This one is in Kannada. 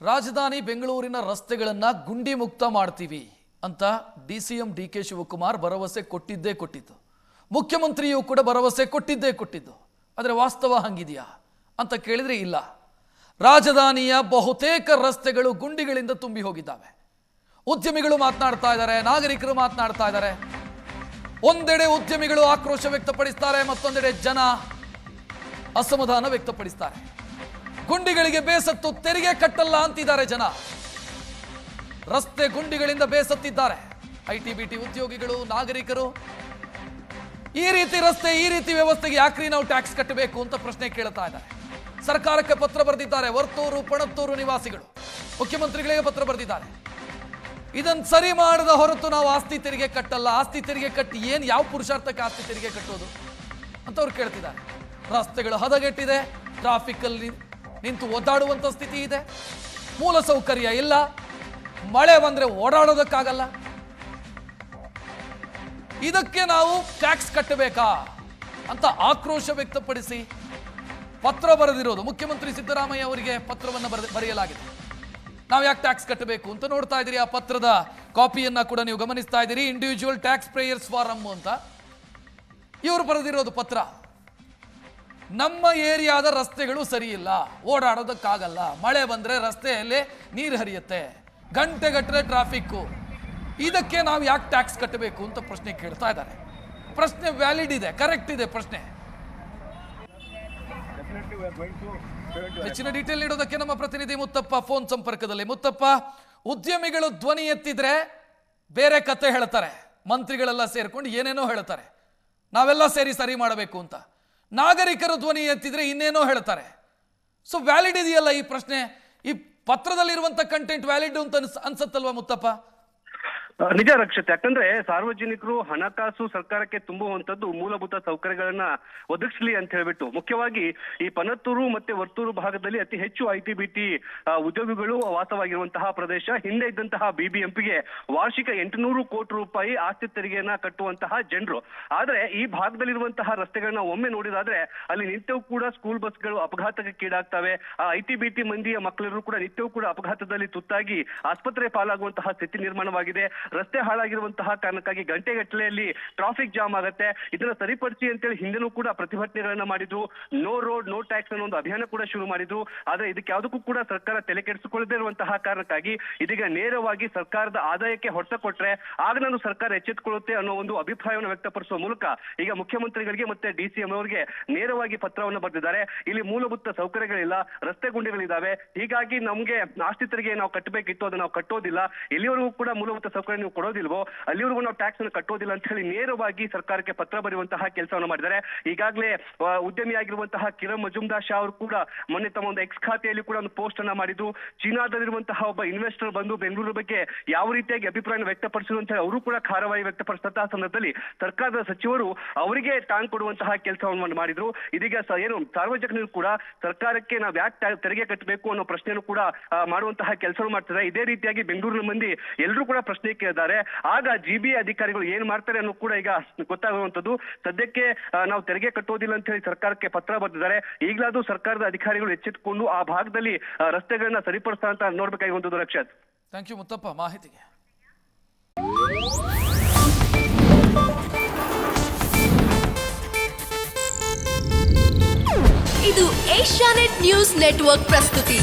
ರಾಜಧಾನಿ ಬೆಂಗಳೂರಿನ ರಸ್ತೆಗಳನ್ನು ಗುಂಡಿ ಮುಕ್ತ ಮಾಡ್ತೀವಿ ಅಂತ ಡಿಸಿಎಂ ಡಿಕೆ ಶಿವಕುಮಾರ್ ಭರವಸೆ ಕೊಟ್ಟಿದ್ದು. ಮುಖ್ಯಮಂತ್ರಿಯೂ ಕೂಡ ಭರವಸೆ ಕೊಟ್ಟಿದ್ದು. ಆದರೆ ವಾಸ್ತವ ಹಂಗಿದೆಯಾ ಅಂತ ಕೇಳಿದ್ರೆ ಇಲ್ಲ. ರಾಜಧಾನಿಯ ಬಹುತೇಕ ರಸ್ತೆಗಳು ಗುಂಡಿಗಳಿಂದ ತುಂಬಿ ಹೋಗಿದ್ದಾವೆ. ಉದ್ಯಮಿಗಳು ಮಾತನಾಡ್ತಾ ಇದ್ದಾರೆ, ನಾಗರಿಕರು ಮಾತನಾಡ್ತಾ ಇದ್ದಾರೆ. ಒಂದೆಡೆ ಉದ್ಯಮಿಗಳು ಆಕ್ರೋಶ ವ್ಯಕ್ತಪಡಿಸ್ತಾರೆ, ಮತ್ತೊಂದೆಡೆ ಜನ ಅಸಮಾಧಾನ ವ್ಯಕ್ತಪಡಿಸ್ತಾರೆ. ಗುಂಡಿಗಳಿಗೆ ಬೇಸತ್ತು ತೆರಿಗೆ ಕಟ್ಟಲ್ಲ ಅಂತಿದ್ದಾರೆ ಜನ. ರಸ್ತೆ ಗುಂಡಿಗಳಿಂದ ಬೇಸತ್ತಿದ್ದಾರೆ ಐಟಿ ಬಿಟಿ ಉದ್ಯೋಗಿಗಳು, ನಾಗರಿಕರು. ಈ ರೀತಿ ರಸ್ತೆ, ಈ ರೀತಿ ವ್ಯವಸ್ಥೆಗೆ ಯಾಕ್ರಿ ನಾವು ಟ್ಯಾಕ್ಸ್ ಕಟ್ಟಬೇಕು ಅಂತ ಪ್ರಶ್ನೆ ಕೇಳ್ತಾ ಇದ್ದಾರೆ. ಸರ್ಕಾರಕ್ಕೆ ಪತ್ರ ಬರೆದಿದ್ದಾರೆ ವರ್ತೂರು, ಪಣತ್ತೂರು ನಿವಾಸಿಗಳು. ಮುಖ್ಯಮಂತ್ರಿಗಳಿಗೆ ಪತ್ರ ಬರೆದಿದ್ದಾರೆ. ಇದನ್ನು ಸರಿ ಮಾಡದ ಹೊರತು ನಾವು ಆಸ್ತಿ ತೆರಿಗೆ ಕಟ್ಟಲ್ಲ. ಆಸ್ತಿ ತೆರಿಗೆ ಕಟ್ಟಿ ಏನು, ಯಾವ ಪುರುಷಾರ್ಥಕ್ಕೆ ಆಸ್ತಿ ತೆರಿಗೆ ಕಟ್ಟೋದು ಅಂತ ಅವ್ರು ಕೇಳ್ತಿದ್ದಾರೆ. ರಸ್ತೆಗಳು ಹದಗೆಟ್ಟಿದೆ, ಟ್ರಾಫಿಕ್ ಅಲ್ಲಿ ನಿಂತು ಒದ್ದಾಡುವಂತ ಸ್ಥಿತಿ ಇದೆ, ಮೂಲ ಸೌಕರ್ಯ ಇಲ್ಲ, ಮಳೆ ಬಂದ್ರೆ ಓಡಾಡೋದಕ್ಕಾಗಲ್ಲ. ಇದಕ್ಕೆ ನಾವು ಟ್ಯಾಕ್ಸ್ ಕಟ್ಟಬೇಕಾ ಅಂತ ಆಕ್ರೋಶ ವ್ಯಕ್ತಪಡಿಸಿ ಪತ್ರ ಬರೆದಿರೋದು. ಮುಖ್ಯಮಂತ್ರಿ ಸಿದ್ದರಾಮಯ್ಯ ಅವರಿಗೆ ಪತ್ರವನ್ನು ಬರೆಯಲಾಗಿದೆ. ನಾವು ಯಾಕೆ ಟ್ಯಾಕ್ಸ್ ಕಟ್ಟಬೇಕು ಅಂತ ನೋಡ್ತಾ ಇದ್ದೀರಿ. ಆ ಪತ್ರದ ಕಾಪಿಯನ್ನ ಕೂಡ ನೀವು ಗಮನಿಸ್ತಾ ಇದ್ದೀರಿ. ಇಂಡಿವಿಜುವಲ್ ಟ್ಯಾಕ್ಸ್ ಪೇಯರ್ಸ್ ಫಾರಂ ಅಂತ ಇವರು ಬರೆದಿರೋದು ಪತ್ರ. ನಮ್ಮ ಏರಿಯಾದ ರಸ್ತೆಗಳು ಸರಿ ಇಲ್ಲ, ಓಡಾಡೋದಕ್ಕಾಗಲ್ಲ, ಮಳೆ ಬಂದ್ರೆ ರಸ್ತೆಯಲ್ಲಿ ನೀರು ಹರಿಯುತ್ತೆ, ಗಂಟೆಗಟ್ಟಲೆ ಟ್ರಾಫಿಕ್ಕು, ಇದಕ್ಕೆ ನಾವು ಯಾಕೆ ಟ್ಯಾಕ್ಸ್ ಕಟ್ಟಬೇಕು ಅಂತ ಪ್ರಶ್ನೆ ಕೇಳ್ತಾ ಇದ್ದಾರೆ. ಪ್ರಶ್ನೆ ವ್ಯಾಲಿಡ್ ಇದೆ, ಕರೆಕ್ಟ್ ಇದೆ ಪ್ರಶ್ನೆ. ಹೆಚ್ಚಿನ ಡೀಟೇಲ್ ನೀಡೋದಕ್ಕೆ ನಮ್ಮ ಪ್ರತಿನಿಧಿ ಮುತ್ತಪ್ಪ ಫೋನ್ ಸಂಪರ್ಕದಲ್ಲಿ. ಮುತ್ತಪ್ಪ, ಉದ್ಯಮಿಗಳು ಧ್ವನಿ ಎತ್ತಿದ್ರೆ ಬೇರೆ ಕತೆ ಹೇಳ್ತಾರೆ, ಮಂತ್ರಿಗಳೆಲ್ಲ ಸೇರ್ಕೊಂಡು ಏನೇನೋ ಹೇಳ್ತಾರೆ, ನಾವೆಲ್ಲ ಸೇರಿ ಸರಿ ಮಾಡಬೇಕು ಅಂತ. ನಾಗರಿಕರು ಧ್ವನಿ ಎತ್ತಿದ್ರೆ ಇನ್ನೇನೋ ಹೇಳ್ತಾರೆ. ಸೊ ವ್ಯಾಲಿಡ್ ಇದೆಯಲ್ಲ ಈ ಪ್ರಶ್ನೆ? ಈ ಪತ್ರದಲ್ಲಿರುವಂತ ಕಂಟೆಂಟ್ ವ್ಯಾಲಿಡ್ ಅಂತ ಅನ್ಸತ್ತಲ್ವಾ ಮುತ್ತಪ್ಪ? ನಿಜ ರಕ್ಷಿತ್, ಯಾಕಂದ್ರೆ ಸಾರ್ವಜನಿಕರು ಹಣಕಾಸು ಸರ್ಕಾರಕ್ಕೆ ತುಂಬುವಂತದ್ದು ಮೂಲಭೂತ ಸೌಕರ್ಯಗಳನ್ನ ಒದಗಿಸಲಿ ಅಂತ ಹೇಳ್ಬಿಟ್ಟು, ಮುಖ್ಯವಾಗಿ ಈ ಪಣತ್ತೂರು ಮತ್ತೆ ವರ್ತೂರು ಭಾಗದಲ್ಲಿ ಅತಿ ಹೆಚ್ಚು ಐಟಿ ಬಿಟಿ ಉದ್ಯೋಗಿಗಳು ವಾಸವಾಗಿರುವಂತಹ ಪ್ರದೇಶ. ಹಿಂದೆ ಇದ್ದಂತಹ ಬಿಬಿಎಂಪಿಗೆ ವಾರ್ಷಿಕ 800 ಕೋಟಿ ರೂಪಾಯಿ ಆಸ್ತಿ ತೆರಿಗೆಯನ್ನ ಕಟ್ಟುವಂತಹ ಜನರು. ಆದ್ರೆ ಈ ಭಾಗದಲ್ಲಿರುವಂತಹ ರಸ್ತೆಗಳನ್ನ ಒಮ್ಮೆ ನೋಡಿದಾದ್ರೆ ಅಲ್ಲಿ ನಿತ್ಯವೂ ಕೂಡ ಸ್ಕೂಲ್ ಬಸ್ಗಳು ಅಪಘಾತಕ್ಕೀಡಾಗ್ತವೆ. ಐಟಿ ಬಿಟಿ ಮಂದಿಯ ಮಕ್ಕಳೆಲ್ಲರೂ ಕೂಡ ನಿತ್ಯವೂ ಕೂಡ ಅಪಘಾತದಲ್ಲಿ ತುತ್ತಾಗಿ ಆಸ್ಪತ್ರೆ ಪಾಲಾಗುವಂತಹ ಸ್ಥಿತಿ ನಿರ್ಮಾಣವಾಗಿದೆ. ರಸ್ತೆ ಹಾಳಾಗಿರುವಂತಹ ಕಾರಣಕ್ಕಾಗಿ ಗಂಟೆಗಟ್ಟಲೆಯಲ್ಲಿ ಟ್ರಾಫಿಕ್ ಜಾಮ್ ಆಗುತ್ತೆ. ಇದನ್ನ ಸರಿಪಡಿಸಿ ಅಂತೇಳಿ ಹಿಂದೆನೂ ಕೂಡ ಪ್ರತಿಭಟನೆಗಳನ್ನ ಮಾಡಿದ್ರು. ನೋ ರೋಡ್ ನೋ ಟ್ಯಾಕ್ಸ್ ಅನ್ನೋ ಒಂದು ಅಭಿಯಾನ ಕೂಡ ಶುರು ಮಾಡಿದ್ರು. ಆದ್ರೆ ಇದಕ್ಕೆ ಯಾವುದಕ್ಕೂ ಕೂಡ ಸರ್ಕಾರ ತಲೆ ಕೆಡಿಸಿಕೊಳ್ಳದೇ ಇರುವಂತಹ ಕಾರಣಕ್ಕಾಗಿ ಇದೀಗ ನೇರವಾಗಿ ಸರ್ಕಾರದ ಆದಾಯಕ್ಕೆ ಹೊಡೆತ ಕೊಟ್ರೆ ಆಗ ನಾನು ಸರ್ಕಾರ ಎಚ್ಚೆತ್ತುಕೊಳ್ಳುತ್ತೆ ಅನ್ನೋ ಒಂದು ಅಭಿಪ್ರಾಯವನ್ನು ವ್ಯಕ್ತಪಡಿಸುವ ಮೂಲಕ ಈಗ ಮುಖ್ಯಮಂತ್ರಿಗಳಿಗೆ ಮತ್ತೆ ಡಿಸಿಎಂ ಅವರಿಗೆ ನೇರವಾಗಿ ಪತ್ರವನ್ನು ಬರೆದಿದ್ದಾರೆ. ಇಲ್ಲಿ ಮೂಲಭೂತ ಸೌಕರ್ಯಗಳಿಲ್ಲ, ರಸ್ತೆ ಗುಂಡಿಗಳಿದ್ದಾವೆ, ಹೀಗಾಗಿ ನಮ್ಗೆ ಆಸ್ತಿ ತೆರಿಗೆ ನಾವು ಕಟ್ಟಬೇಕಿತ್ತು, ಅದನ್ನ ನಾವು ಕಟ್ಟೋದಿಲ್ಲ. ಎಲ್ಲಿವರೆಗೂ ಕೂಡ ಮೂಲಭೂತ ಸೌಕರ್ಯ ನೀವು ಕೊಡೋದಿಲ್ವೋ ಅಲ್ಲಿವರೆಗೂ ನಾವು ಟ್ಯಾಕ್ಸ್ ಅನ್ನು ಕಟ್ಟೋದಿಲ್ಲ ಅಂತ ಹೇಳಿ ನೇರವಾಗಿ ಸರ್ಕಾರಕ್ಕೆ ಪತ್ರ ಬರೆಯುವಂತಹ ಕೆಲಸವನ್ನು ಮಾಡಿದ್ದಾರೆ. ಈಗಾಗಲೇ ಉದ್ಯಮಿಯಾಗಿರುವಂತಹ ಕಿರಣ್ ಮಜುಮ್ದಾರ್ ಶಾ ಅವರು ಕೂಡ ಮೊನ್ನೆ ತಮ್ಮ ಒಂದು ಎಕ್ಸ್ ಖಾತೆಯಲ್ಲಿ ಕೂಡ ಒಂದು ಪೋಸ್ಟ್ ಅನ್ನ ಮಾಡಿದ್ದು, ಚೀನಾದಲ್ಲಿರುವಂತಹ ಒಬ್ಬ ಇನ್ವೆಸ್ಟರ್ ಬಂದು ಬೆಂಗಳೂರು ಬಗ್ಗೆ ಯಾವ ರೀತಿಯಾಗಿ ಅಭಿಪ್ರಾಯ ವ್ಯಕ್ತಪಡಿಸಿದ್ರು ಅಂತ ಹೇಳಿ ಅವರು ಕೂಡ ಖಾರವಾಗಿ ವ್ಯಕ್ತಪಡಿಸಿದಂತಹ ಸಂದರ್ಭದಲ್ಲಿ ಸರ್ಕಾರದ ಸಚಿವರು ಅವರಿಗೆ ಟಾಂಗ್ ಕೊಡುವಂತಹ ಕೆಲಸವನ್ನು ಮಾಡಿದ್ರು. ಇದೀಗ ಏನು ಸಾರ್ವಜನಿಕರು ಕೂಡ ಸರ್ಕಾರಕ್ಕೆ ನಾವು ಯಾಕೆ ತೆರಿಗೆ ಕಟ್ಟಬೇಕು ಅನ್ನೋ ಪ್ರಶ್ನೆಯನ್ನು ಕೂಡ ಮಾಡುವಂತಹ ಕೆಲಸವನ್ನು ಮಾಡ್ತಿದ್ದಾರೆ. ಇದೇ ರೀತಿಯಾಗಿ ಬೆಂಗಳೂರಿನ ಮಂದಿ ಎಲ್ಲರೂ ಕೂಡ ಪ್ರಶ್ನೆ ಕೇಳಿದ್ದಾರೆ. ಆಗ ಜಿಬಿಎ ಅಧಿಕಾರಿಗಳು ಏನ್ ಮಾಡ್ತಾರೆ ಅನ್ನೋ ಕೂಡ ಈಗ ಗೊತ್ತಾಗುವಂತದ್ದು. ಸದ್ಯಕ್ಕೆ ನಾವು ತೆರಿಗೆ ಕಟ್ಟೋದಿಲ್ಲ ಅಂತ ಹೇಳಿ ಸರ್ಕಾರಕ್ಕೆ ಪತ್ರ ಬರೆದಿದ್ದಾರೆ. ಈಗಲಾದ್ರೂ ಸರ್ಕಾರದ ಅಧಿಕಾರಿಗಳು ಎಚ್ಚೆತ್ತುಕೊಂಡು ಆ ಭಾಗದಲ್ಲಿ ರಸ್ತೆಗಳನ್ನ ಸರಿಪಡಿಸ್ತಾ ಅಂತ ನೋಡ್ಬೇಕಾಗಿರುವಂತದ್ದು. ರಕ್ಷತ್, ಥ್ಯಾಂಕ್ ಯು ಮುತ್ತಪ್ಪ ಮಾಹಿತಿಗೆ. ಇದು ಏಷ್ಯಾನೆಟ್ ನ್ಯೂಸ್ ನೆಟ್ವರ್ಕ್ ಪ್ರಸ್ತುತಿ.